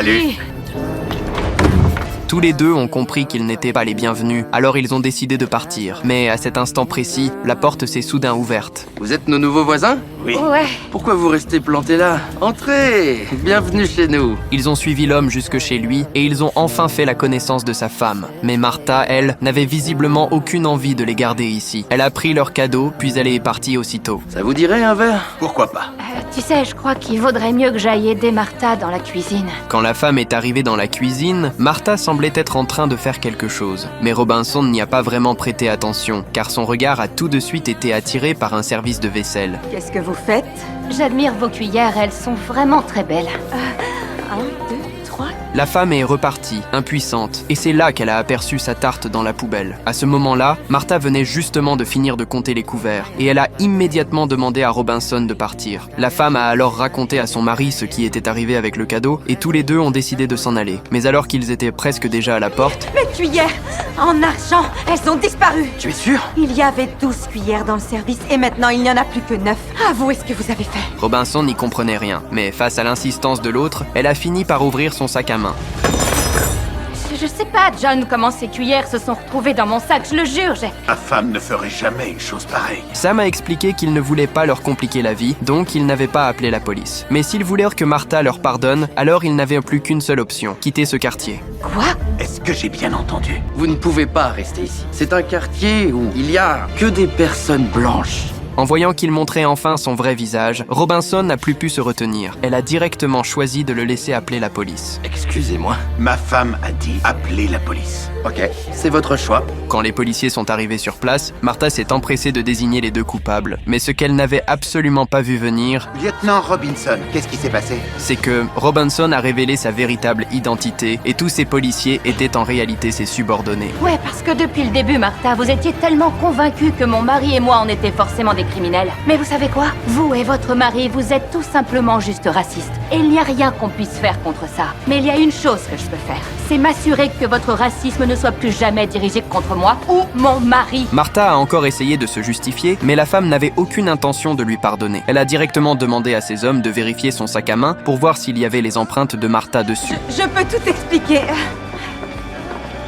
Salut. Tous les deux ont compris qu'ils n'étaient pas les bienvenus, alors ils ont décidé de partir. Mais à cet instant précis, la porte s'est soudain ouverte. Vous êtes nos nouveaux voisins? Oui. Ouais. Pourquoi vous restez plantés là? Entrez! Bienvenue chez nous. Ils ont suivi l'homme jusque chez lui et ils ont enfin fait la connaissance de sa femme. Mais Martha, elle, n'avait visiblement aucune envie de les garder ici. Elle a pris leur cadeau, puis elle est partie aussitôt. Ça vous dirait un verre? Pourquoi pas? Tu sais, je crois qu'il vaudrait mieux que j'aille aider Martha dans la cuisine. Quand la femme est arrivée dans la cuisine, Martha semblait être en train de faire quelque chose. Mais Robinson n'y a pas vraiment prêté attention, car son regard a tout de suite été attiré par un service de vaisselle. Qu'est-ce que vous faites? J'admire vos cuillères, elles sont vraiment très belles. 1, 2, 3... La femme est repartie, impuissante, et c'est là qu'elle a aperçu sa tarte dans la poubelle. À ce moment-là, Martha venait justement de finir de compter les couverts, et elle a immédiatement demandé à Robinson de partir. La femme a alors raconté à son mari ce qui était arrivé avec le cadeau, et tous les deux ont décidé de s'en aller. Mais alors qu'ils étaient presque déjà à la porte, Mes cuillères en argent, elles ont disparu. Tu es sûr? Il y avait 12 cuillères dans le service et maintenant il n'y en a plus que 9. Avouez ce que vous avez fait. Robinson n'y comprenait rien. Mais face à l'insistance de l'autre, elle a fini par ouvrir son sac à main. Je sais pas, John, comment ces cuillères se sont retrouvées dans mon sac, je le jure, Ma femme ne ferait jamais une chose pareille. Sam a expliqué qu'il ne voulait pas leur compliquer la vie, donc il n'avait pas appelé la police. Mais s'ils voulèrent que Martha leur pardonne, alors ils n'avaient plus qu'une seule option, quitter ce quartier. Quoi? Est-ce que j'ai bien entendu? Vous ne pouvez pas rester ici. C'est un quartier où il y a que des personnes blanches. En voyant qu'il montrait enfin son vrai visage, Robinson n'a plus pu se retenir. Elle a directement choisi de le laisser appeler la police. Excusez-moi. Ma femme a dit appeler la police. Ok, c'est votre choix. Quand les policiers sont arrivés sur place, Martha s'est empressée de désigner les deux coupables. Mais ce qu'elle n'avait absolument pas vu venir, Lieutenant Robinson, qu'est-ce qui s'est passé? c'est que Robinson a révélé sa véritable identité et tous ces policiers étaient en réalité ses subordonnés. Ouais, parce que depuis le début, Martha, vous étiez tellement convaincue que mon mari et moi, on était forcément des criminels. Mais vous savez quoi? Vous et votre mari, vous êtes tout simplement juste racistes. Et il n'y a rien qu'on puisse faire contre ça. Mais il y a une chose que je peux faire. C'est m'assurer que votre racisme ne soit plus jamais dirigé contre moi ou mon mari. Martha a encore essayé de se justifier, mais la femme n'avait aucune intention de lui pardonner. Elle a directement demandé à ses hommes de vérifier son sac à main pour voir s'il y avait les empreintes de Martha dessus. Je peux tout expliquer.